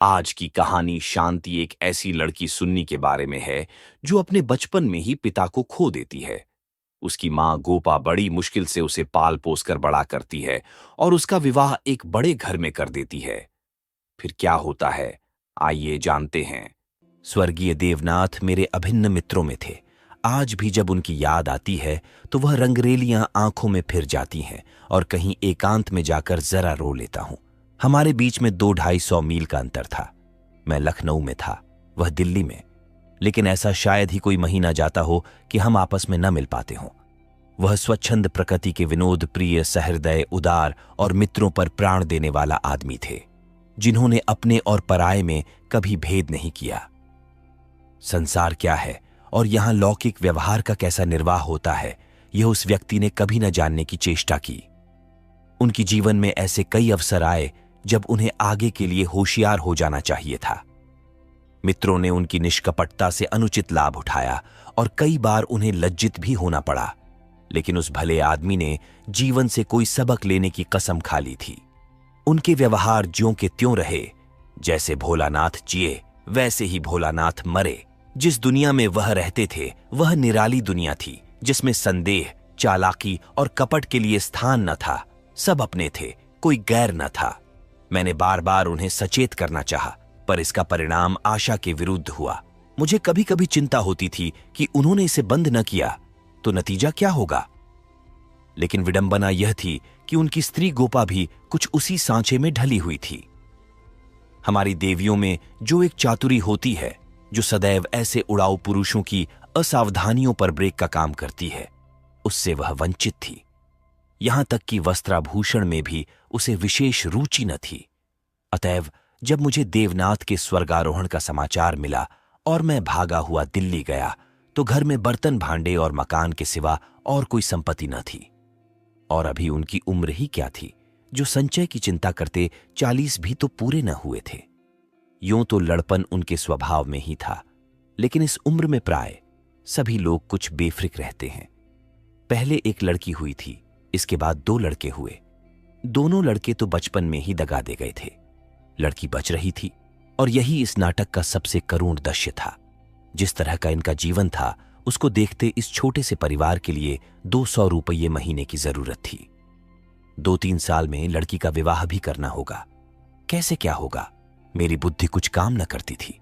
आज की कहानी शांति एक ऐसी लड़की सुन्नी के बारे में है जो अपने बचपन में ही पिता को खो देती है। उसकी माँ गोपा बड़ी मुश्किल से उसे पाल पोस कर बड़ा करती है और उसका विवाह एक बड़े घर में कर देती है। फिर क्या होता है, आइए जानते हैं। स्वर्गीय देवनाथ मेरे अभिन्न मित्रों में थे। आज भी जब उनकी याद आती है तो वह रंगरेलियां आंखों में फिर जाती हैं और कहीं एकांत में जाकर जरा रो लेता हूं। हमारे बीच में 200-250 मील का अंतर था। मैं लखनऊ में था, वह दिल्ली में, लेकिन ऐसा शायद ही कोई महीना जाता हो कि हम आपस में न मिल पाते हों। वह स्वच्छंद प्रकृति के विनोद प्रिय, सहृदय, उदार और मित्रों पर प्राण देने वाला आदमी थे, जिन्होंने अपने और पराये में कभी भेद नहीं किया। संसार क्या है और यहां लौकिक व्यवहार का कैसा निर्वाह होता है, यह उस व्यक्ति ने कभी न जानने की चेष्टा की। उनकी जीवन में ऐसे कई अवसर आए जब उन्हें आगे के लिए होशियार हो जाना चाहिए था। मित्रों ने उनकी निष्कपटता से अनुचित लाभ उठाया और कई बार उन्हें लज्जित भी होना पड़ा, लेकिन उस भले आदमी ने जीवन से कोई सबक लेने की कसम खा ली थी। उनके व्यवहार ज्यों के त्यों रहे। जैसे भोलानाथ जिए वैसे ही भोलानाथ मरे। जिस दुनिया में वह रहते थे वह निराली दुनिया थी, जिसमें संदेह, चालाकी और कपट के लिए स्थान न था। सब अपने थे, कोई गैर न था। मैंने बार बार उन्हें सचेत करना चाहा, पर इसका परिणाम आशा के विरुद्ध हुआ। मुझे कभी कभी चिंता होती थी कि उन्होंने इसे बंद न किया तो नतीजा क्या होगा। लेकिन विडंबना यह थी कि उनकी स्त्री गोपा भी कुछ उसी सांचे में ढली हुई थी। हमारी देवियों में जो एक चातुरी होती है, जो सदैव ऐसे उड़ाऊ पुरुषों की असावधानियों पर ब्रेक का काम करती है, उससे वह वंचित थी। यहां तक कि वस्त्राभूषण में भी उसे विशेष रुचि न थी। अतएव जब मुझे देवनाथ के स्वर्गारोहण का समाचार मिला और मैं भागा हुआ दिल्ली गया, तो घर में बर्तन भांडे और मकान के सिवा और कोई संपत्ति न थी। और अभी उनकी उम्र ही क्या थी जो संचय की चिंता करते 40 भी तो पूरे न हुए थे। यूं तो लड़पन उनके स्वभाव में ही था, लेकिन इस उम्र में प्राय सभी लोग कुछ बेफिक्र रहते हैं। पहले एक लड़की हुई थी, इसके बाद 2 लड़के हुए। दोनों लड़के तो बचपन में ही दगा दे गए थे। लड़की बच रही थी और यही इस नाटक का सबसे करुण दृश्य था। जिस तरह का इनका जीवन था, उसको देखते इस छोटे से परिवार के लिए 200 रुपये महीने की जरूरत थी। 2-3 साल में लड़की का विवाह भी करना होगा। कैसे क्या होगा, मेरी बुद्धि कुछ काम न करती थी।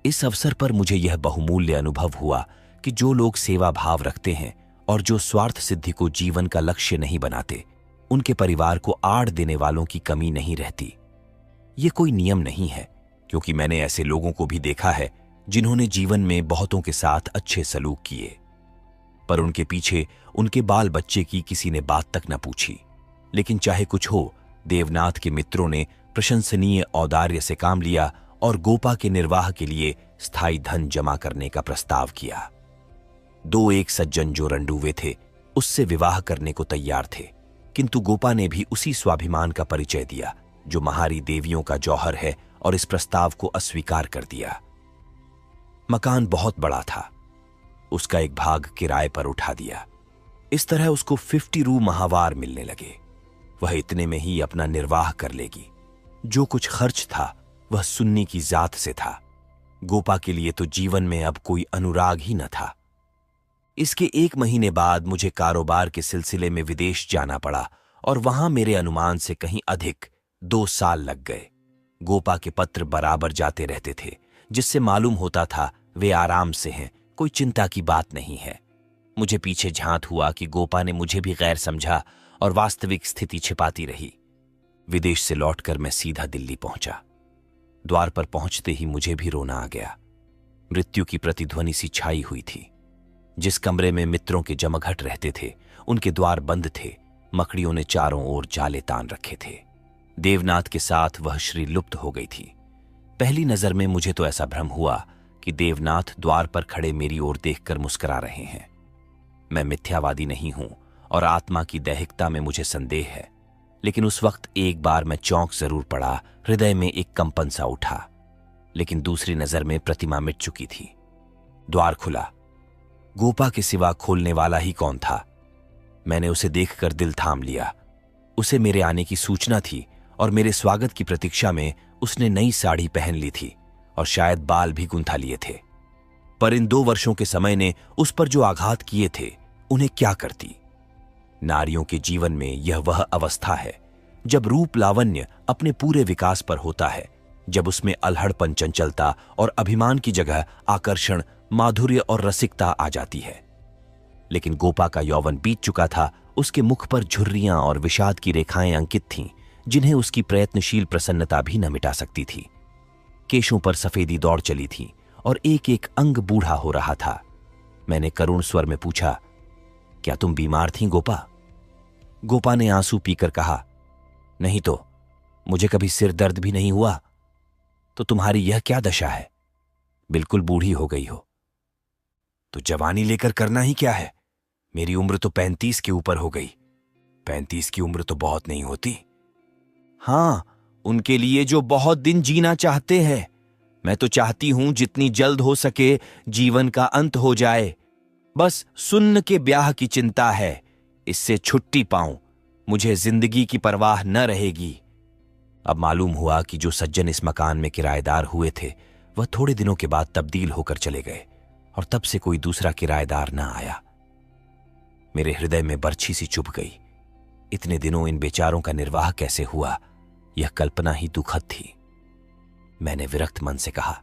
इस अवसर पर मुझे यह बहुमूल्य अनुभव हुआ कि जो लोग सेवा भाव रखते हैं और जो स्वार्थ सिद्धि को जीवन का लक्ष्य नहीं बनाते, उनके परिवार को आड़ देने वालों की कमी नहीं रहती। ये कोई नियम नहीं है, क्योंकि मैंने ऐसे लोगों को भी देखा है जिन्होंने जीवन में बहुतों के साथ अच्छे सलूक किए, पर उनके पीछे उनके बाल बच्चे की किसी ने बात तक न पूछी। लेकिन चाहे कुछ हो, देवनाथ के मित्रों ने प्रशंसनीय औदार्य से काम लिया और गोपा के निर्वाह के लिए स्थायी धन जमा करने का प्रस्ताव किया। 2-1 सज्जन जो रंडूवे थे, उससे विवाह करने को तैयार थे, किंतु गोपा ने भी उसी स्वाभिमान का परिचय दिया जो महारी देवियों का जौहर है और इस प्रस्ताव को अस्वीकार कर दिया। मकान बहुत बड़ा था, उसका एक भाग किराए पर उठा दिया। इस तरह उसको 50 रू माहवार मिलने लगे। वह इतने में ही अपना निर्वाह कर लेगी। जो कुछ खर्च था वह सुन्नी की जात से था। गोपा के लिए तो जीवन में अब कोई अनुराग ही न था। इसके 1 महीने बाद मुझे कारोबार के सिलसिले में विदेश जाना पड़ा और वहां मेरे अनुमान से कहीं अधिक 2 साल लग गए। गोपा के पत्र बराबर जाते रहते थे, जिससे मालूम होता था वे आराम से हैं, कोई चिंता की बात नहीं है। मुझे पीछे झांत हुआ कि गोपा ने मुझे भी गैर समझा और वास्तविक स्थिति छिपाती रही। विदेश से लौटकर मैं सीधा दिल्ली पहुंचा। द्वार पर पहुंचते ही मुझे भी रोना आ गया। मृत्यु की प्रतिध्वनि सी छाई हुई थी। जिस कमरे में मित्रों के जमघट रहते थे, उनके द्वार बंद थे। मकड़ियों ने चारों ओर जाले तान रखे थे। देवनाथ के साथ वह श्री लुप्त हो गई थी। पहली नजर में मुझे तो ऐसा भ्रम हुआ कि देवनाथ द्वार पर खड़े मेरी ओर देखकर मुस्कुरा रहे हैं। मैं मिथ्यावादी नहीं हूं और आत्मा की दैहिकता में मुझे संदेह है, लेकिन उस वक्त एक बार मैं चौंक जरूर पड़ा। हृदय में एक कंपन सा उठा, लेकिन दूसरी नजर में प्रतिमा मिट चुकी थी। द्वार खुला। गोपा के सिवा खोलने वाला ही कौन था। मैंने उसे देखकर दिल थाम लिया। उसे मेरे आने की सूचना थी और मेरे स्वागत की प्रतीक्षा में उसने नई साड़ी पहन ली थी और शायद बाल भी गुंथा लिए थे। पर इन 2 वर्षों के समय ने उस पर जो आघात किए थे उन्हें क्या करती। नारियों के जीवन में यह वह अवस्था है जब रूप लावण्य अपने पूरे विकास पर होता है, जब उसमें अल्हड़पन, चंचलता और अभिमान की जगह आकर्षण, माधुर्य और रसिकता आ जाती है। लेकिन गोपा का यौवन बीत चुका था। उसके मुख पर झुर्रियां और विषाद की रेखाएं अंकित थीं, जिन्हें उसकी प्रयत्नशील प्रसन्नता भी न मिटा सकती थी। केशों पर सफेदी दौड़ चली थी और एक एक अंग बूढ़ा हो रहा था। मैंने करुण स्वर में पूछा, क्या तुम बीमार थीं गोपा? गोपा ने आंसू पीकर कहा, नहीं तो, मुझे कभी सिर दर्द भी नहीं हुआ। तो तुम्हारी यह क्या दशा है? बिल्कुल बूढ़ी हो गई हो। तो जवानी लेकर करना ही क्या है? मेरी उम्र तो 35 के ऊपर हो गई। 35 की उम्र तो बहुत नहीं होती। हां, उनके लिए जो बहुत दिन जीना चाहते हैं। मैं तो चाहती हूं जितनी जल्द हो सके जीवन का अंत हो जाए। बस सुन्न के ब्याह की चिंता है, इससे छुट्टी पाऊं। मुझे जिंदगी की परवाह न रहेगी। अब मालूम हुआ कि जो सज्जन इस मकान में किराएदार हुए थे वह थोड़े दिनों के बाद तब्दील होकर चले गए और तब से कोई दूसरा किराएदार न आया। मेरे हृदय में बरछी सी चुभ गई। इतने दिनों इन बेचारों का निर्वाह कैसे हुआ, यह कल्पना ही दुखद थी। मैंने विरक्त मन से कहा,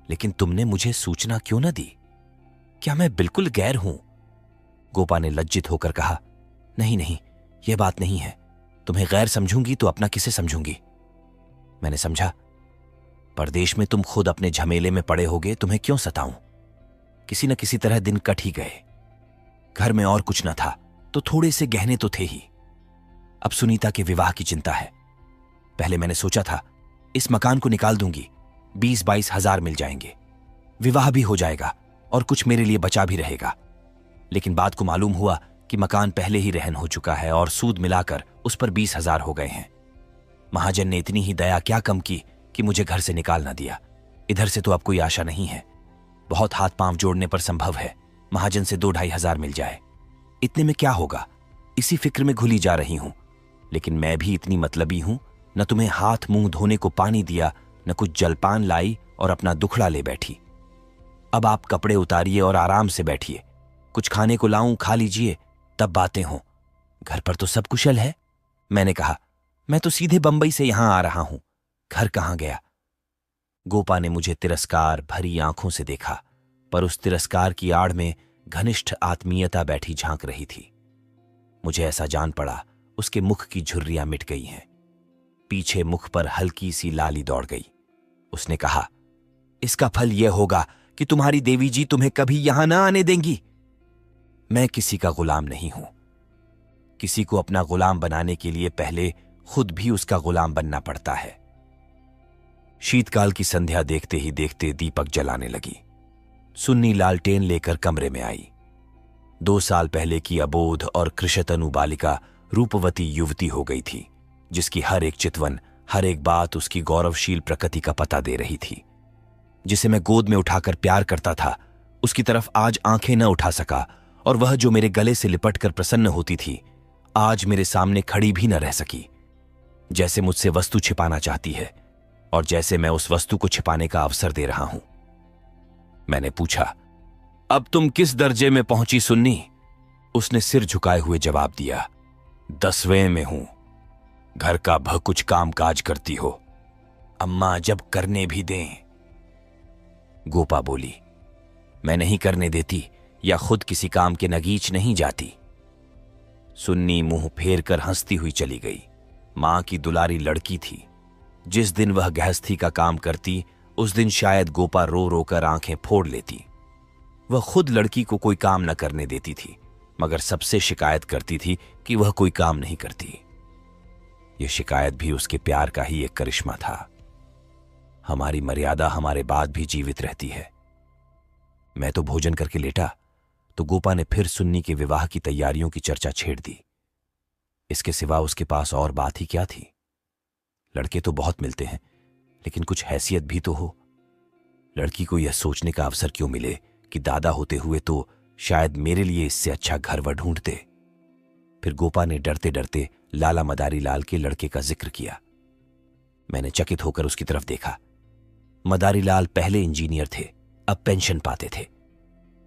लेकिन तुमने मुझे सूचना क्यों न दी? क्या मैं बिल्कुल गैर हूं? गोपा ने लज्जित होकर कहा, नहीं नहीं, यह बात नहीं है। तुम्हें गैर समझूंगी तो अपना किसे समझूंगी? मैंने समझा, परदेश में तुम खुद अपने झमेले में पड़े होगे, तुम्हें क्यों सताऊं? किसी न किसी तरह दिन कट ही गए। घर में और कुछ न था तो थोड़े से गहने तो थे ही। अब सुनीता के विवाह की चिंता है। पहले मैंने सोचा था इस मकान को निकाल दूंगी, 20-22 हजार मिल जाएंगे, विवाह भी हो जाएगा और कुछ मेरे लिए बचा भी रहेगा। लेकिन बाद को मालूम हुआ कि मकान पहले ही रहन हो चुका है और सूद मिलाकर उस पर 20 हजार हो गए हैं। महाजन ने इतनी ही दया क्या कम की कि मुझे घर से निकाल ना दिया। इधर से तो अब कोई आशा नहीं है। बहुत हाथ पांव जोड़ने पर संभव है महाजन से 2-2.5 हजार मिल जाए। इतने में क्या होगा, इसी फिक्र में घुली जा रही हूं। लेकिन मैं भी इतनी मतलबी हूं, न तुम्हें हाथ मुंह धोने को पानी दिया, न कुछ जलपान लाई और अपना दुखड़ा ले बैठी। अब आप कपड़े उतारिए और आराम से बैठिए। कुछ खाने को लाऊं, खा लीजिए, तब बातें हों। घर पर तो सब कुशल है? मैंने कहा, मैं तो सीधे बंबई से यहां आ रहा हूं, घर कहां गया? गोपा ने मुझे तिरस्कार भरी आंखों से देखा, पर उस तिरस्कार की आड़ में घनिष्ठ आत्मीयता बैठी झांक रही थी। मुझे ऐसा जान पड़ा उसके मुख की झुर्रियां मिट गई हैं। पीछे मुख पर हल्की सी लाली दौड़ गई। उसने कहा, इसका फल यह होगा कि तुम्हारी देवी जी तुम्हें कभी यहां ना आने देंगी। मैं किसी का गुलाम नहीं हूं। किसी को अपना गुलाम बनाने के लिए पहले खुद भी उसका गुलाम बनना पड़ता है। शीतकाल की संध्या देखते ही देखते दीपक जलाने लगी। सुन्नी लालटेन लेकर कमरे में आई। 2 साल पहले की अबोध और कृशतनु बालिका रूपवती युवती हो गई थी, जिसकी हर एक चितवन, हर एक बात उसकी गौरवशील प्रकृति का पता दे रही थी। जिसे मैं गोद में उठाकर प्यार करता था, उसकी तरफ आज आंखें न उठा सका, और वह जो मेरे गले से लिपटकर प्रसन्न होती थी, आज मेरे सामने खड़ी भी न रह सकी। जैसे मुझसे वस्तु छिपाना चाहती है और जैसे मैं उस वस्तु को छिपाने का अवसर दे रहा हूं। मैंने पूछा, अब तुम किस दर्जे में पहुंची सुन्नी? उसने सिर झुकाए हुए जवाब दिया, 10वें में हूं। घर का कुछ काम काज करती हो? अम्मा जब करने भी दें। गोपा बोली, मैं नहीं करने देती या खुद किसी काम के नगीच नहीं जाती। सुन्नी मुंह फेर कर हंसती हुई चली गई। मां की दुलारी लड़की थी। जिस दिन वह गृहस्थी का काम करती, उस दिन शायद गोपा रो रो कर आंखें फोड़ लेती। वह खुद लड़की को कोई काम न करने देती थी, मगर सबसे शिकायत करती थी कि वह कोई काम नहीं करती। यह शिकायत भी उसके प्यार का ही एक करिश्मा था। हमारी मर्यादा हमारे बाद भी जीवित रहती है। मैं तो भोजन करके लेटा तो गोपा ने फिर सुन्नी के विवाह की तैयारियों की चर्चा छेड़ दी। इसके सिवा उसके पास और बात ही क्या थी? लड़के तो बहुत मिलते हैं, लेकिन कुछ हैसियत भी तो हो। लड़की को यह सोचने का अवसर क्यों मिले कि दादा होते हुए तो शायद मेरे लिए इससे अच्छा घर वह ढूंढते। फिर गोपा ने डरते डरते लाला मदारी लाल के लड़के का जिक्र किया। मैंने चकित होकर उसकी तरफ देखा। मदारीलाल पहले इंजीनियर थे, अब पेंशन पाते थे।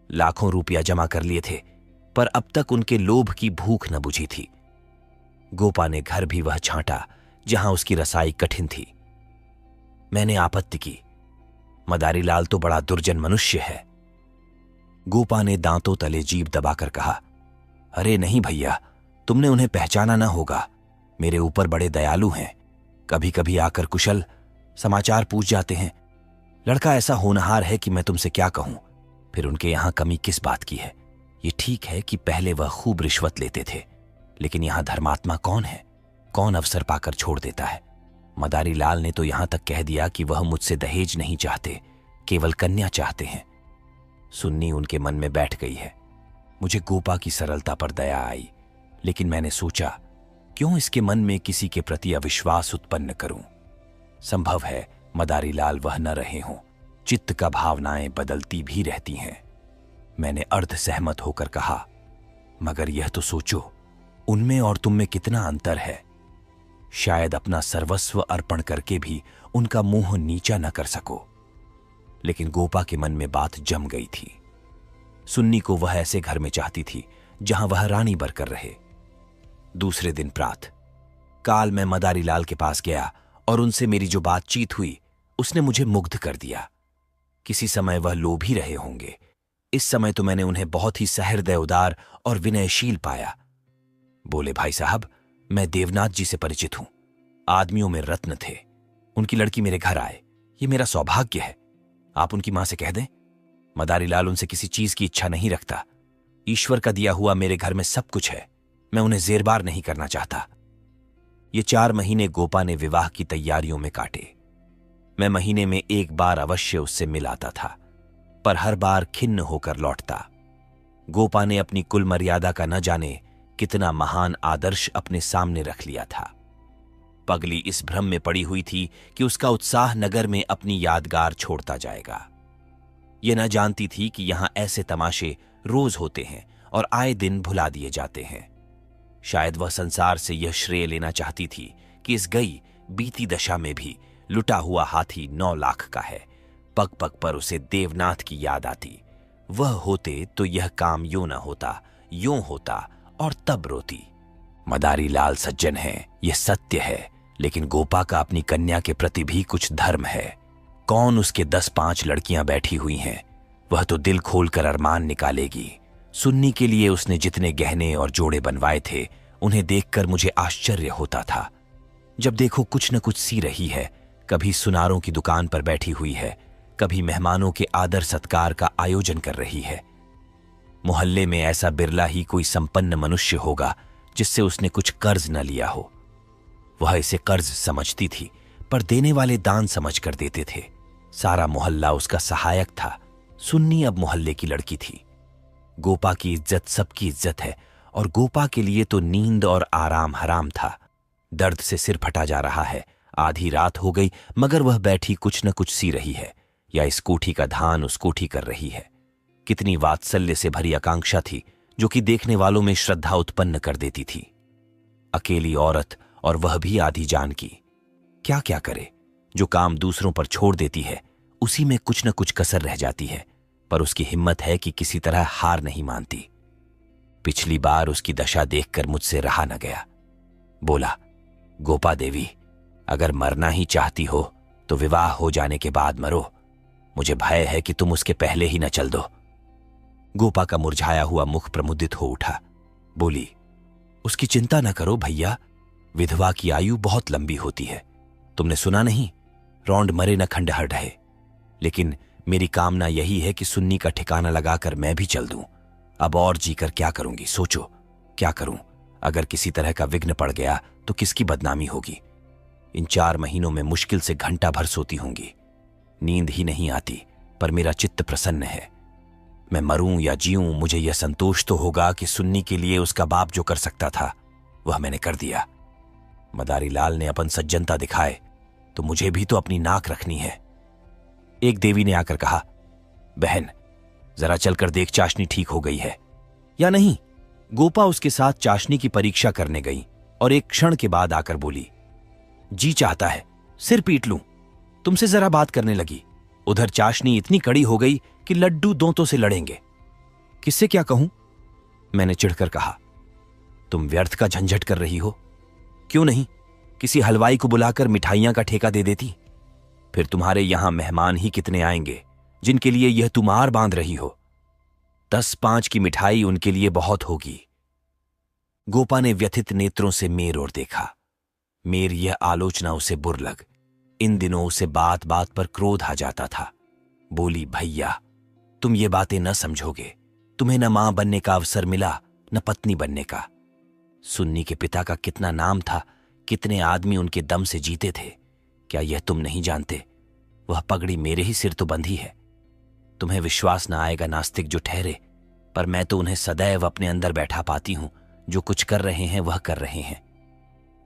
लाखों रुपया जमा कर लिए थे, पर अब तक उनके लोभ की भूख न बुझी थी। गोपा ने घर भी वह छांटा जहां उसकी रसाई कठिन थी। मैंने आपत्ति की, मदारीलाल तो बड़ा दुर्जन मनुष्य है। गोपा ने दांतों तले जीभ दबाकर कहा, अरे नहीं भैया, तुमने उन्हें पहचाना ना होगा। मेरे ऊपर बड़े दयालु हैं, कभी कभी आकर कुशल समाचार पूछ जाते हैं। लड़का ऐसा होनहार है कि मैं तुमसे क्या कहूं। फिर उनके यहां कमी किस बात की है? ये ठीक है कि पहले वह खूब रिश्वत लेते थे, लेकिन यहां धर्मात्मा कौन है? कौन अवसर पाकर छोड़ देता है? मदारीलाल ने तो यहां तक कह दिया कि वह मुझसे दहेज नहीं चाहते, केवल कन्या चाहते हैं। सुन्नी उनके मन में बैठ गई है। मुझे गोपा की सरलता पर दया आई, लेकिन मैंने सोचा, क्यों इसके मन में किसी के प्रति अविश्वास उत्पन्न करूं? संभव है मदारीलाल वह न रहे हों। चित्त का भावनाएं बदलती भी रहती हैं। मैंने अर्ध सहमत होकर कहा, मगर यह तो सोचो, उनमें और तुम में कितना अंतर है। शायद अपना सर्वस्व अर्पण करके भी उनका मुंह नीचा न कर सको। लेकिन गोपा के मन में बात जम गई थी। सुन्नी को वह ऐसे घर में चाहती थी जहां वह रानी बनकर रहे। दूसरे दिन प्रातः काल मैं मदारीलाल के पास गया और उनसे मेरी जो बातचीत हुई उसने मुझे मुग्ध कर दिया। किसी समय वह लोभी रहे होंगे, इस समय तो मैंने उन्हें बहुत ही सहृदय, उदार और विनयशील पाया। बोले, भाई साहब, मैं देवनाथ जी से परिचित हूं। आदमियों में रत्न थे। उनकी लड़की मेरे घर आए, ये मेरा सौभाग्य है। आप उनकी मां से कह दें, मदारीलाल उनसे किसी चीज की इच्छा नहीं रखता। ईश्वर का दिया हुआ मेरे घर में सब कुछ है। मैं उन्हें जेरबार नहीं करना चाहता। ये 4 महीने गोपा ने विवाह की तैयारियों में काटे। मैं महीने में एक बार अवश्य उससे मिल आता था, पर हर बार खिन्न होकर लौटता। गोपा ने अपनी कुल मर्यादा का न जाने कितना महान आदर्श अपने सामने रख लिया था। पगली इस भ्रम में पड़ी हुई थी कि उसका उत्साह नगर में अपनी यादगार छोड़ता जाएगा। यह न जानती थी कि यहां ऐसे तमाशे रोज होते हैं और आए दिन भुला दिए जाते हैं। शायद वह संसार से यह श्रेय लेना चाहती थी कि इस गई बीती दशा में भी लुटा हुआ हाथी 9 लाख का है। पग पग पर उसे देवनाथ की याद आती। वह होते तो यह काम यूं न होता, यूं होता और तब रोती। मदारीलाल सज्जन है, यह सत्य है, लेकिन गोपा का अपनी कन्या के प्रति भी कुछ धर्म है। कौन उसके 10-5 लड़कियां बैठी हुई हैं, वह तो दिल खोलकर अरमान निकालेगी। सुन्नी के लिए उसने जितने गहने और जोड़े बनवाए थे, उन्हें देखकर मुझे आश्चर्य होता था। जब देखो कुछ न कुछ सी रही है, कभी सुनारों की दुकान पर बैठी हुई है, कभी मेहमानों के आदर सत्कार का आयोजन कर रही है। मोहल्ले में ऐसा बिरला ही कोई संपन्न मनुष्य होगा जिससे उसने कुछ कर्ज न लिया हो। वह इसे कर्ज समझती थी, पर देने वाले दान समझ कर देते थे। सारा मोहल्ला उसका सहायक था। सुन्नी अब मोहल्ले की लड़की थी। गोपा की इज्जत सबकी इज्जत है, और गोपा के लिए तो नींद और आराम हराम था। दर्द से सिर फटा जा रहा है। आधी रात हो गई, मगर वह बैठी कुछ न कुछ सी रही है, या इस कोठी का धान उस कोठी कर रही है। कितनी वात्सल्य से भरी आकांक्षा थी, जो कि देखने वालों में श्रद्धा उत्पन्न कर देती थी। अकेली औरत, और वह भी आधी जान की। क्या क्या करे। जो काम दूसरों पर छोड़ देती है, उसी में कुछ न कुछ कसर रह जाती है, पर उसकी हिम्मत है कि किसी तरह हार नहीं मानती। पिछली बार उसकी दशा देखकर मुझसे रहा न गया। बोला, गोपा देवी, अगर मरना ही चाहती हो तो विवाह हो जाने के बाद मरो। मुझे भय है कि तुम उसके पहले ही न चल दो। गोपा का मुरझाया हुआ मुख प्रमुदित हो उठा। बोली, उसकी चिंता न करो भैया, विधवा की आयु बहुत लंबी होती है। तुमने सुना नहीं, रौंड मरे न खंडहर ढहे। लेकिन मेरी कामना यही है कि सुन्नी का ठिकाना लगाकर मैं भी चल दूं। अब और जीकर क्या करूंगी, सोचो क्या करूं। अगर किसी तरह का विघ्न पड़ गया तो किसकी बदनामी होगी। इन 4 महीनों में मुश्किल से घंटा भर सोती होंगी। नींद ही नहीं आती, पर मेरा चित्त प्रसन्न है। मैं मरूं या जीऊं, मुझे यह संतोष तो होगा कि सुन्नी के लिए उसका बाप जो कर सकता था वह मैंने कर दिया। मदारीलाल ने अपन सज्जनता दिखाए तो मुझे भी तो अपनी नाक रखनी है। एक देवी ने आकर कहा, बहन जरा चलकर देख चाशनी ठीक हो गई है या नहीं। गोपा उसके साथ चाशनी की परीक्षा करने गई और एक क्षण के बाद आकर बोली, जी चाहता है, सिर पीट लूं। तुमसे जरा बात करने लगी, उधर चाशनी इतनी कड़ी हो गई कि लड्डू दांतों से लड़ेंगे। किससे क्या कहूं? मैंने चिढ़कर कहा। तुम व्यर्थ का झंझट कर रही हो। क्यों नहीं किसी हलवाई को बुलाकर मिठाइयां का ठेका दे देती? फिर तुम्हारे यहां मेहमान ही कितने आएंगे जिनके लिए यह तुम आर बांध रही हो। 10-5 की मिठाई उनके लिए बहुत होगी। गोपा ने व्यथित नेत्रों से मेर ओर देखा। मेर यह आलोचना उसे बुर लग। इन दिनों उसे बात बात पर क्रोध आ जाता था। बोली, भैया तुम ये बातें न समझोगे। तुम्हें न मां बनने का अवसर मिला न पत्नी बनने का। सुन्नी के पिता का कितना नाम था, कितने आदमी उनके दम से जीते थे, क्या यह तुम नहीं जानते? वह पगड़ी मेरे ही सिर तो बंधी है। तुम्हें विश्वास न आएगा नास्तिक जो ठहरे, पर मैं तो उन्हें सदैव अपने अंदर बैठा पाती हूं। जो कुछ कर रहे हैं वह कर रहे हैं।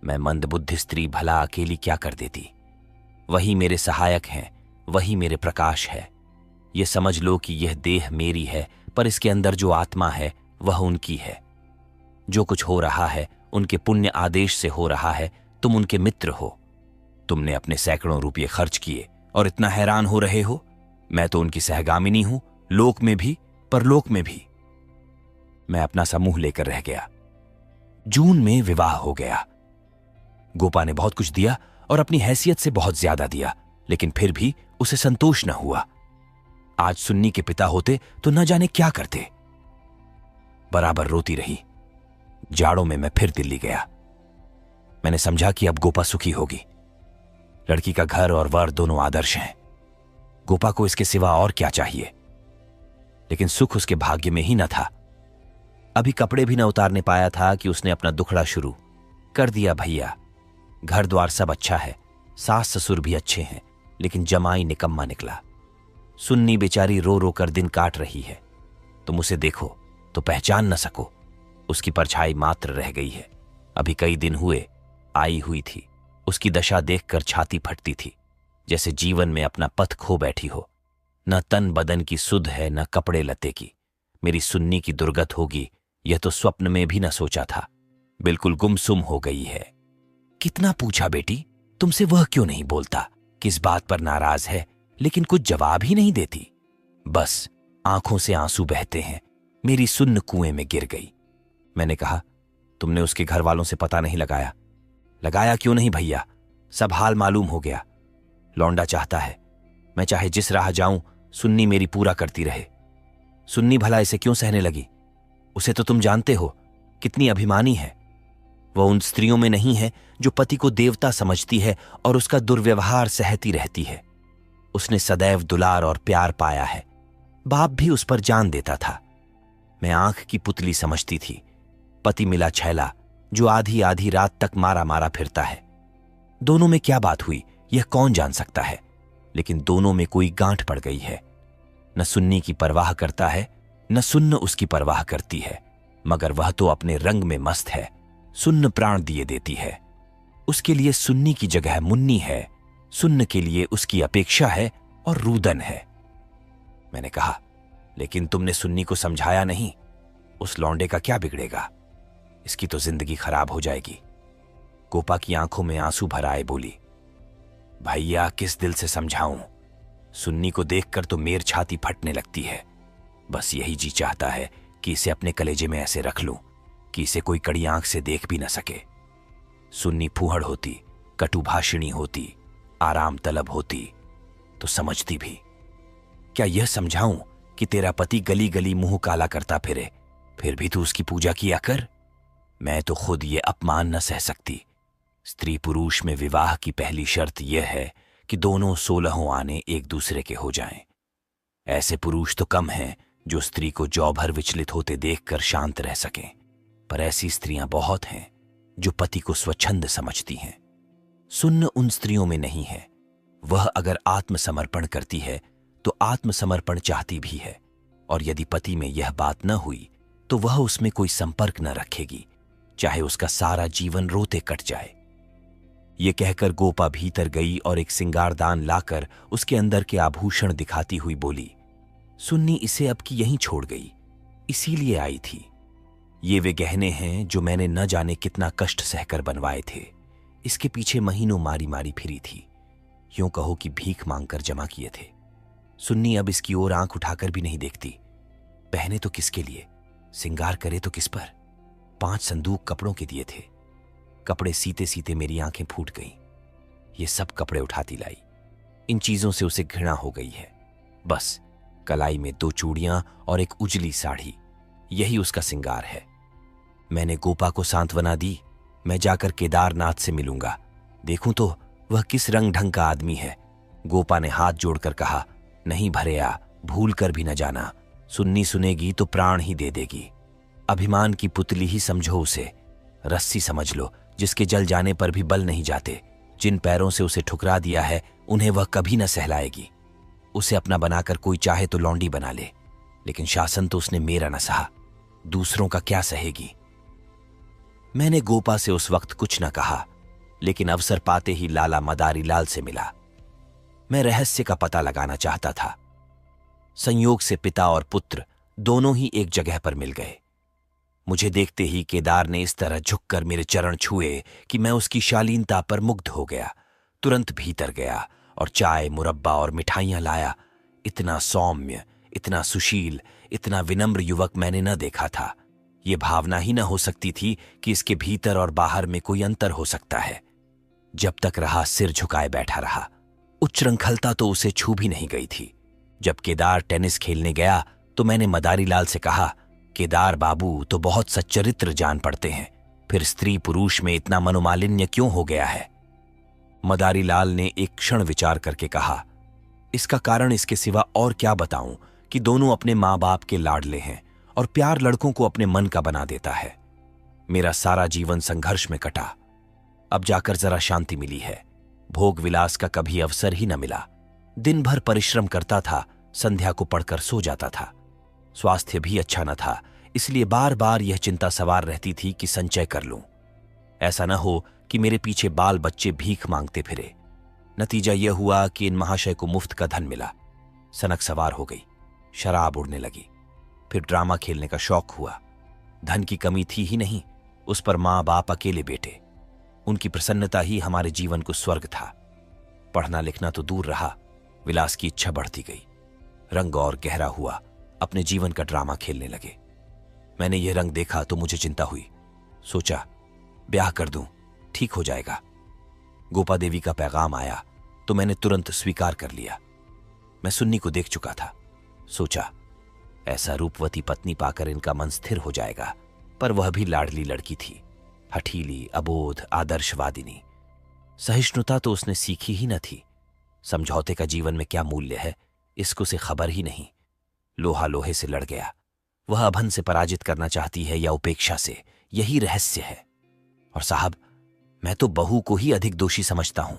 मैं मंदबुद्धि स्त्री भला अकेली क्या कर देती? वही मेरे सहायक हैं, वही मेरे प्रकाश है। ये समझ लो कि यह देह मेरी है, पर इसके अंदर जो आत्मा है वह उनकी है। जो कुछ हो रहा है उनके पुण्य आदेश से हो रहा है। तुम उनके मित्र हो। तुमने अपने सैकड़ों रुपये खर्च किए और इतना हैरान हो रहे हो। मैं तो उनकी सहगामिनी हूं, लोक में भी परलोक में भी। मैं अपना सा मुंह लेकर रह गया। जून में विवाह हो गया। गोपा ने बहुत कुछ दिया और अपनी हैसियत से बहुत ज्यादा दिया, लेकिन फिर भी उसे संतोष न हुआ। आज सुन्नी के पिता होते तो न जाने क्या करते। बराबर रोती रही। जाड़ों में मैं फिर दिल्ली गया। मैंने समझा कि अब गोपा सुखी होगी। लड़की का घर और वर दोनों आदर्श हैं। गोपा को इसके सिवा और क्या चाहिए? लेकिन सुख उसके भाग्य में ही न था। अभी कपड़े भी न उतारने पाया था कि उसने अपना दुखड़ा शुरू कर दिया। भैया घर द्वार सब अच्छा है, सास ससुर भी अच्छे हैं, लेकिन जमाई निकम्मा निकला। सुन्नी बेचारी रो रो कर दिन काट रही है। तुम उसे देखो तो पहचान न सको। उसकी परछाई मात्र रह गई है। अभी कई दिन हुए आई हुई थी। उसकी दशा देखकर छाती फटती थी, जैसे जीवन में अपना पथ खो बैठी हो। न तन बदन की सुध है, न कपड़े लते की। मेरी सुन्नी की दुर्गत होगी यह तो स्वप्न में भी न सोचा था। बिल्कुल गुमसुम हो गई है। कितना पूछा बेटी, तुमसे वह क्यों नहीं बोलता? किस बात पर नाराज है? लेकिन कुछ जवाब ही नहीं देती। बस आंखों से आंसू बहते हैं। मेरी सुन्न कुएं में गिर गई। मैंने कहा, तुमने उसके घर वालों से पता नहीं लगाया? लगाया क्यों नहीं भैया, सब हाल मालूम हो गया। लौंडा चाहता है मैं चाहे जिस राह जाऊं सुन्नी मेरी पूरा करती रहे। सुन्नी भला इसे क्यों सहने लगी? उसे तो तुम जानते हो कितनी अभिमानी है। वह उन स्त्रियों में नहीं है जो पति को देवता समझती है और उसका दुर्व्यवहार सहती रहती है। उसने सदैव दुलार और प्यार पाया है। बाप भी उस पर जान देता था। मैं आंख की पुतली समझती थी। पति मिला छैला जो आधी आधी रात तक मारा मारा फिरता है। दोनों में क्या बात हुई यह कौन जान सकता है, लेकिन दोनों में कोई गांठ पड़ गई है। न सुन्नी की परवाह करता है, न सुन्न उसकी परवाह करती है, मगर वह तो अपने रंग में मस्त है। सुन्न प्राण दिए देती है। उसके लिए सुन्नी की जगह मुन्नी है, सुन्न के लिए उसकी अपेक्षा है और रूदन है। मैंने कहा, लेकिन तुमने सुन्नी को समझाया नहीं। उस लौंडे का क्या बिगड़ेगा? इसकी तो जिंदगी खराब हो जाएगी। गोपा की आंखों में आंसू भर आए बोली, भैया किस दिल से समझाऊं? सुन्नी को देखकर तो मेर छाती फटने लगती है। बस यही जी चाहता है कि इसे अपने कलेजे में ऐसे रख लूं कि इसे कोई कड़ी आंख से देख भी न सके। सुन्नी फूहड़ होती, कटुभाषिणी होती, आराम तलब होती तो समझती भी। क्या यह समझाऊं कि तेरा पति गली गली मुंह काला करता फिरे, फिर भी तू उसकी पूजा किया कर? मैं तो खुद ये अपमान न सह सकती। स्त्री पुरुष में विवाह की पहली शर्त यह है कि दोनों 16 आने एक दूसरे के हो जाएं। ऐसे पुरुष तो कम हैं जो स्त्री को जौ भर विचलित होते देखकर शांत रह सकें, पर ऐसी स्त्रियां बहुत हैं जो पति को स्वच्छंद समझती हैं। सुन्न उन स्त्रियों में नहीं है। वह अगर आत्मसमर्पण करती है तो आत्मसमर्पण चाहती भी है, और यदि पति में यह बात न हुई तो वह उसमें कोई संपर्क न रखेगी, चाहे उसका सारा जीवन रोते कट जाए। ये कहकर गोपा भीतर गई और एक सिंगारदान लाकर उसके अंदर के आभूषण दिखाती हुई बोली, सुन्नी इसे अब की यहीं छोड़ गई, इसीलिए आई थी। ये वे गहने हैं जो मैंने न जाने कितना कष्ट सहकर बनवाए थे। इसके पीछे महीनों मारी मारी फिरी थी। यूं कहो कि भीख मांगकर जमा किए थे। सुन्नी अब इसकी ओर आंख उठाकर भी नहीं देखती। पहने तो किसके लिए, सिंगार करे तो किस पर। 5 संदूक कपड़ों के दिए थे। कपड़े सीते सीते मेरी आंखें फूट गईं। ये सब कपड़े उठाती लाई। इन चीजों से उसे घृणा हो गई है। बस कलाई में 2 चूड़ियां और एक उजली साड़ी, यही उसका सिंगार है। मैंने गोपा को सांत्वना दी, मैं जाकर केदारनाथ से मिलूंगा, देखूं तो वह किस रंग ढंग का आदमी है। गोपा ने हाथ जोड़कर कहा, नहीं भरेया, भूल कर भी न जाना, सुन्नी सुनेगी तो प्राण ही दे देगी। अभिमान की पुतली ही समझो उसे, रस्सी समझ लो जिसके जल जाने पर भी बल नहीं जाते। जिन पैरों से उसे ठुकरा दिया है उन्हें वह कभी न सहलाएगी। उसे अपना बनाकर कोई चाहे तो लौंडी बना ले, लेकिन शासन तो उसने मेरा न सहा, दूसरों का क्या सहेगी। मैंने गोपा से उस वक्त कुछ न कहा, लेकिन अवसर पाते ही लाला मदारी लाल से मिला। मैं रहस्य का पता लगाना चाहता था। संयोग से पिता और पुत्र दोनों ही एक जगह पर मिल गए। मुझे देखते ही केदार ने इस तरह झुककर मेरे चरण छुए कि मैं उसकी शालीनता पर मुग्ध हो गया। तुरंत भीतर गया और चाय, मुरब्बा और मिठाइयां लाया। इतना सौम्य, इतना सुशील, इतना विनम्र युवक मैंने न देखा था। ये भावना ही न हो सकती थी कि इसके भीतर और बाहर में कोई अंतर हो सकता है। जब तक रहा सिर झुकाए बैठा रहा। उच्छृंखलता तो उसे छू भी नहीं गई थी। जब केदार टेनिस खेलने गया तो मैंने मदारी लाल से कहा, केदार बाबू तो बहुत सच्चरित्र जान पड़ते हैं, फिर स्त्री पुरुष में इतना मनोमालिन्य क्यों हो गया है। मदारी लाल ने एक क्षण विचार करके कहा, इसका कारण इसके सिवा और क्या बताऊं कि दोनों अपने मां बाप के लाडले हैं और प्यार लड़कों को अपने मन का बना देता है। मेरा सारा जीवन संघर्ष में कटा, अब जाकर जरा शांति मिली है। भोग विलास का कभी अवसर ही न मिला। दिन भर परिश्रम करता था, संध्या को पढ़कर सो जाता था। स्वास्थ्य भी अच्छा न था, इसलिए बार बार यह चिंता सवार रहती थी कि संचय कर लूं, ऐसा न हो कि मेरे पीछे बाल बच्चे भीख मांगते फिरे। नतीजा यह हुआ कि इन महाशय को मुफ्त का धन मिला। सनक सवार हो गई, शराब उड़ने लगी, फिर ड्रामा खेलने का शौक हुआ। धन की कमी थी ही नहीं, उस पर मां बाप अकेले बेटे। उनकी प्रसन्नता ही हमारे जीवन को स्वर्ग था। पढ़ना लिखना तो दूर रहा, विलास की इच्छा बढ़ती गई। रंग और गहरा हुआ, अपने जीवन का ड्रामा खेलने लगे। मैंने यह रंग देखा तो मुझे चिंता हुई। सोचा ब्याह कर दूं, ठीक हो जाएगा। गोपा देवी का पैगाम आया तो मैंने तुरंत स्वीकार कर लिया। मैं सुन्नी को देख चुका था। सोचा ऐसा रूपवती पत्नी पाकर इनका मन स्थिर हो जाएगा, पर वह भी लाडली लड़की थी, हठीली, अबोध, आदर्शवादिनी। सहिष्णुता तो उसने सीखी ही न थी। समझौते का जीवन में क्या मूल्य है, इसको से खबर ही नहीं। लोहा लोहे से लड़ गया। वह अभन से पराजित करना चाहती है या उपेक्षा से, यही रहस्य है। और साहब, मैं तो बहू को ही अधिक दोषी समझता हूं।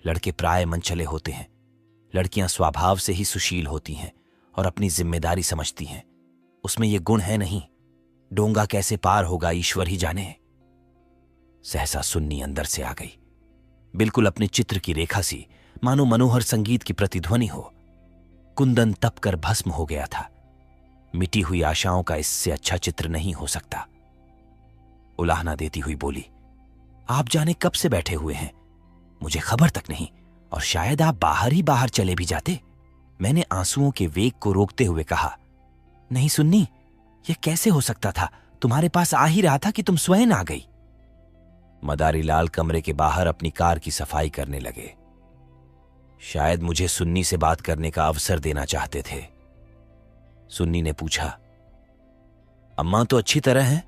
लड़के प्राय मनचले होते हैं, लड़कियां स्वभाव से ही सुशील होती हैं और अपनी जिम्मेदारी समझती हैं। उसमें यह गुण है नहीं। डोंगा कैसे पार होगा ईश्वर ही जाने। सहसा सुन्नी अंदर से आ गई, बिल्कुल अपने चित्र की रेखा सी, मानो मनोहर संगीत की प्रतिध्वनि हो। कुंदन तप कर भस्म हो गया था। मिटी हुई आशाओं का इससे अच्छा चित्र नहीं हो सकता। उलाहना देती हुई बोली, आप जाने कब से बैठे हुए हैं, मुझे खबर तक नहीं, और शायद आप बाहर ही बाहर चले भी जाते। मैंने आंसुओं के वेग को रोकते हुए कहा, नहीं सुन्नी, यह कैसे हो सकता था, तुम्हारे पास आ ही रहा था कि तुम स्वयं आ गई। मदारी लाल कमरे के बाहर अपनी कार की सफाई करने लगे। शायद मुझे सुन्नी से बात करने का अवसर देना चाहते थे। सुन्नी ने पूछा, अम्मा तो अच्छी तरह है?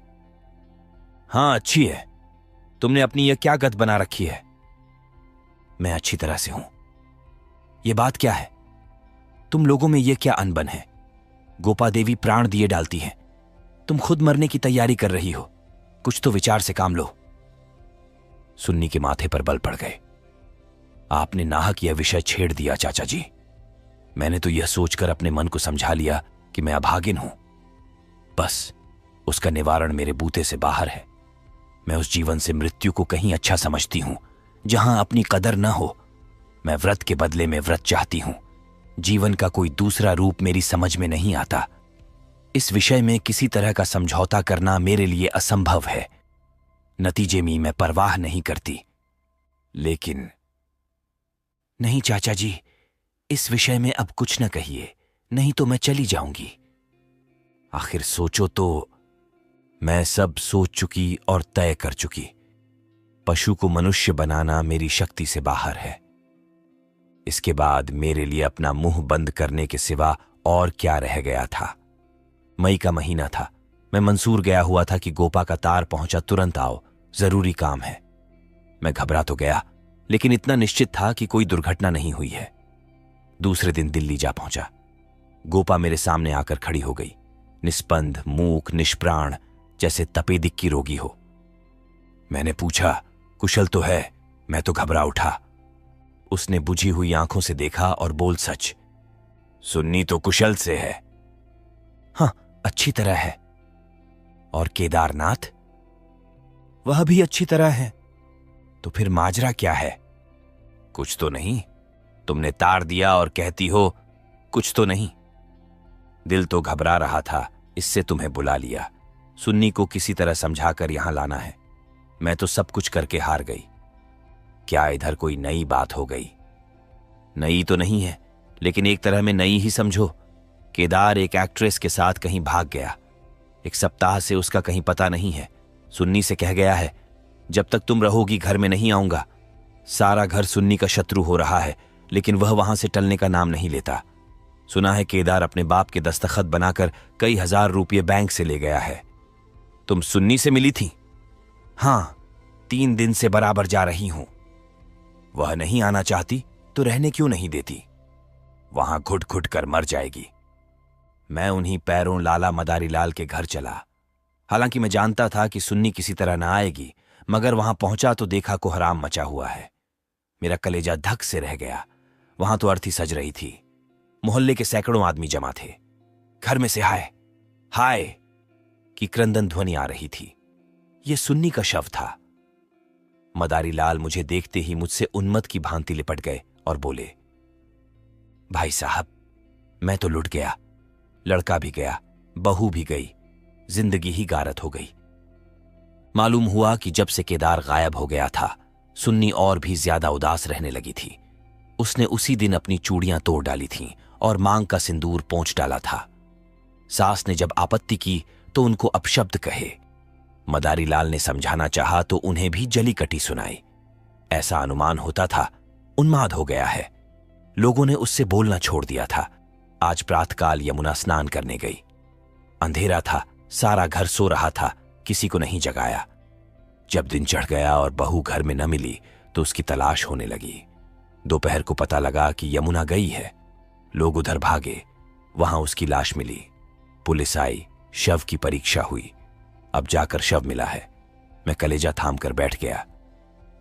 हां, अच्छी है। तुमने अपनी यह क्या गत बना रखी है? मैं अच्छी तरह से हूं। यह बात क्या है? तुम लोगों में यह क्या अनबन है? गोपा देवी प्राण दिए डालती है, तुम खुद मरने की तैयारी कर रही हो। कुछ तो विचार से काम लो। सुन्नी के माथे पर बल पड़ गए। आपने नाहक यह विषय छेड़ दिया चाचा जी। मैंने तो यह सोचकर अपने मन को समझा लिया कि मैं अभागिन हूं। बस उसका निवारण मेरे बूते से बाहर है। मैं उस जीवन से मृत्यु को कहीं अच्छा समझती हूं जहां अपनी कदर न हो। मैं व्रत के बदले में व्रत चाहती हूं। जीवन का कोई दूसरा रूप मेरी समझ में नहीं आता। इस विषय में किसी तरह का समझौता करना मेरे लिए असंभव है। नतीजे में मैं परवाह नहीं करती, लेकिन नहीं चाचा जी, इस विषय में अब कुछ न कहिए, नहीं तो मैं चली जाऊंगी। आखिर सोचो तो, मैं सब सोच चुकी और तय कर चुकी। पशु को मनुष्य बनाना मेरी शक्ति से बाहर है। इसके बाद मेरे लिए अपना मुंह बंद करने के सिवा और क्या रह गया था। मई का महीना था। मैं मंसूर गया हुआ था कि गोपा का तार पहुंचा, तुरंत आओ, जरूरी काम है। मैं घबरा तो गया, लेकिन इतना निश्चित था कि कोई दुर्घटना नहीं हुई है। दूसरे दिन दिल्ली जा पहुंचा। गोपा मेरे सामने आकर खड़ी हो गई, निस्पंद, मूक, निष्प्राण, जैसे तपेदिक की रोगी हो। मैंने पूछा, कुशल तो है? मैं तो घबरा उठा। उसने बुझी हुई आंखों से देखा और बोल, सच? सुन्नी तो कुशल से है। हाँ, अच्छी तरह है। और केदारनाथ? वह भी अच्छी तरह है। तो फिर माजरा क्या है? कुछ तो नहीं? तुमने तार दिया और कहती हो कुछ तो नहीं। दिल तो घबरा रहा था, इससे तुम्हें बुला लिया। सुन्नी को किसी तरह समझाकर यहां लाना है। मैं तो सब कुछ करके हार गई। क्या इधर कोई नई बात हो गई? नई तो नहीं है, लेकिन एक तरह में नई ही समझो। केदार एक एक्ट्रेस के साथ कहीं भाग गया। 1 सप्ताह से उसका कहीं पता नहीं है। सुन्नी से कह गया है, जब तक तुम रहोगी घर में नहीं आऊंगा। सारा घर सुन्नी का शत्रु हो रहा है, लेकिन वह वहां से टलने का नाम नहीं लेता। सुना है केदार अपने बाप के दस्तखत बनाकर कई हजार रुपये बैंक से ले गया है। तुम सुन्नी से मिली थी? हां, 3 दिन से बराबर जा रही हूं। वह नहीं आना चाहती तो रहने क्यों नहीं देती? वहां घुट घुट कर मर जाएगी। मैं उन्हीं पैरों लाला मदारीलाल के घर चला। हालांकि मैं जानता था कि सुन्नी किसी तरह ना आएगी, मगर वहां पहुंचा तो देखा कोहराम मचा हुआ है। मेरा कलेजा धक से रह गया। वहां तो अर्थी सज रही थी। मोहल्ले के सैकड़ों आदमी जमा थे। घर में से हाय हाय की क्रंदन ध्वनि आ रही थी। यह सुन्नी का शव था। मदारीलाल मुझे देखते ही मुझसे उन्मत्त की भांति लिपट गए और बोले, भाई साहब, मैं तो लुट गया। लड़का भी गया, बहू भी गई, जिंदगी ही गारत हो गई। मालूम हुआ कि जब से केदार गायब हो गया था, सुन्नी और भी ज्यादा उदास रहने लगी थी। उसने उसी दिन अपनी चूड़ियां तोड़ डाली थीं और मांग का सिंदूर पोंछ डाला था। सास ने जब आपत्ति की तो उनको अपशब्द कहे। मदारीलाल ने समझाना चाहा तो उन्हें भी जली कटी सुनाई। ऐसा अनुमान होता था उन्माद हो गया है। लोगों ने उससे बोलना छोड़ दिया था। आज प्रातःकाल यमुना स्नान करने गई। अंधेरा था, सारा घर सो रहा था, किसी को नहीं जगाया। जब दिन चढ़ गया और बहू घर में न मिली तो उसकी तलाश होने लगी। दोपहर को पता लगा कि यमुना गई है। लोग उधर भागे, वहां उसकी लाश मिली। पुलिस आई, शव की परीक्षा हुई। अब जाकर शव मिला है। मैं कलेजा थाम कर बैठ गया।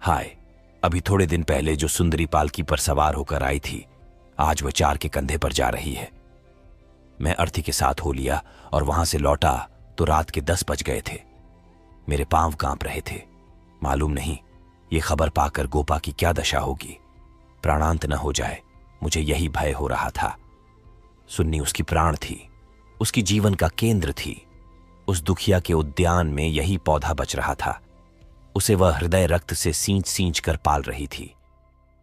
हाय, अभी थोड़े दिन पहले जो सुंदरी पालकी पर सवार होकर आई थी, आज वह 4 के कंधे पर जा रही है। मैं अर्थी के साथ हो लिया और वहां से लौटा तो रात के 10 बज गए थे। मेरे पांव कांप रहे थे। मालूम नहीं ये खबर पाकर गोपा की क्या दशा होगी। प्राणांत न हो जाए, मुझे यही भय हो रहा था। सुन्नी उसकी प्राण थी, उसकी जीवन का केंद्र थी। उस दुखिया के उद्यान में यही पौधा बच रहा था। उसे वह हृदय रक्त से सींच सींच कर पाल रही थी।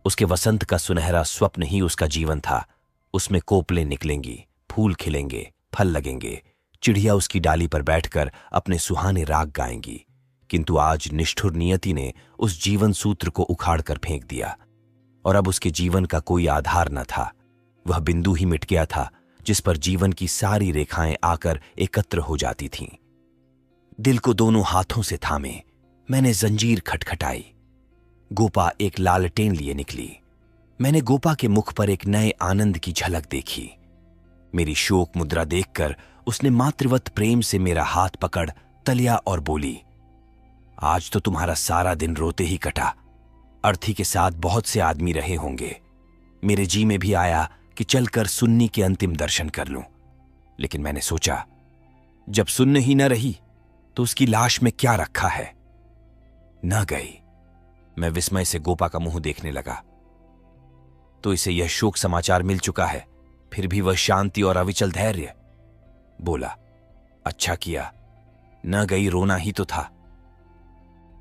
उसके वसंत का सुनहरा स्वप्न ही उसका जीवन था। उसमें कोपलें निकलेंगी, फूल खिलेंगे, फल लगेंगे, चिड़िया उसकी डाली पर बैठकर अपने सुहाने राग गाएंगी। किंतु आज निष्ठुर नियति ने उस जीवन सूत्र को उखाड़ कर फेंक दिया और अब उसके जीवन का कोई आधार न था। वह बिंदु ही मिट गया था जिस पर जीवन की सारी रेखाएं आकर एकत्र हो जाती थीं। दिल को दोनों हाथों से थामे मैंने जंजीर खटखटाई। गोपा एक लालटेन लिए निकली। मैंने गोपा के मुख पर एक नए आनंद की झलक देखी। मेरी शोक मुद्रा देखकर उसने मातृवत प्रेम से मेरा हाथ पकड़ तलिया और बोली, आज तो तुम्हारा सारा दिन रोते ही कटा। अर्थी के साथ बहुत से आदमी रहे होंगे। मेरे जी में भी आया कि चलकर सुन्नी के अंतिम दर्शन कर लूं, लेकिन मैंने सोचा जब सुन्न ही न रही तो उसकी लाश में क्या रखा है। न गई। मैं विस्मय से गोपा का मुंह देखने लगा। तो इसे यह शोक समाचार मिल चुका है, फिर भी वह शांति और अविचल धैर्य। बोला, अच्छा किया, न गई, रोना ही तो था।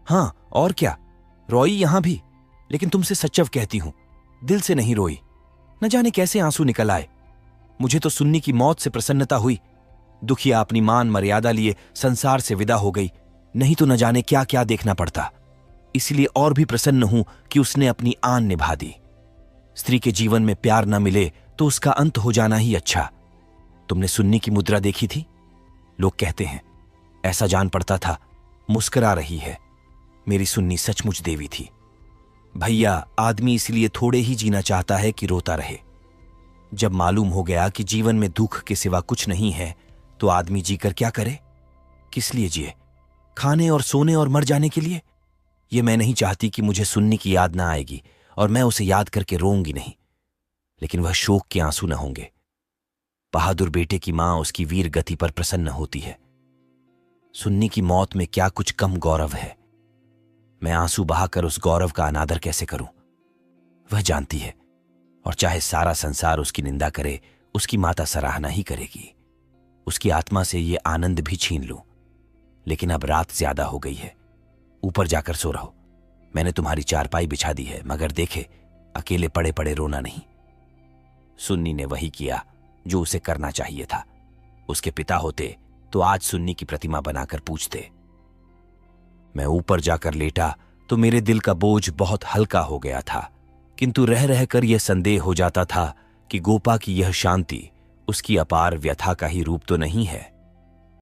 हां और क्या, रोई यहां भी, लेकिन तुमसे सच्चव कहती हूं, दिल से नहीं रोई। न जाने कैसे आंसू निकल आए। मुझे तो सुन्नी की मौत से प्रसन्नता हुई। दुखिया अपनी मान मर्यादा लिए संसार से विदा हो गई, नहीं तो न जाने क्या क्या देखना पड़ता। इसलिए और भी प्रसन्न हूं कि उसने अपनी आन निभा दी। स्त्री के जीवन में प्यार न मिले तो उसका अंत हो जाना ही अच्छा। तुमने सुन्नी की मुद्रा देखी थी? लोग कहते हैं, ऐसा जान पड़ता था मुस्कुरा रही है। मेरी सुन्नी सचमुच देवी थी। भैया, आदमी इसलिए थोड़े ही जीना चाहता है कि रोता रहे। जब मालूम हो गया कि जीवन में दुख के सिवा कुछ नहीं है, तो आदमी जीकर क्या करे? किस लिए जिए? खाने और सोने और मर जाने के लिए? ये मैं नहीं चाहती कि मुझे सुन्नी की याद ना आएगी और मैं उसे याद करके रोऊंगी नहीं, लेकिन वह शोक के आंसू न होंगे। बहादुर बेटे की मां उसकी वीर गति पर प्रसन्न होती है। सुन्नी की मौत में क्या कुछ कम गौरव है? मैं आंसू बहाकर उस गौरव का अनादर कैसे करूं? वह जानती है, और चाहे सारा संसार उसकी निंदा करे, उसकी माता सराहना ही करेगी। उसकी आत्मा से ये आनंद भी छीन लूं, लेकिन अब रात ज्यादा हो गई है। ऊपर जाकर सो रहो। मैंने तुम्हारी चारपाई बिछा दी है, मगर देखे अकेले पड़े पड़े रोना नहीं। सुन्नी ने वही किया जो उसे करना चाहिए था। उसके पिता होते तो आज सुन्नी की प्रतिमा बनाकर पूजते। मैं ऊपर जाकर लेटा तो मेरे दिल का बोझ बहुत हल्का हो गया था, किंतु रह रहकर यह संदेह हो जाता था कि गोपा की यह शांति उसकी अपार व्यथा का ही रूप तो नहीं है।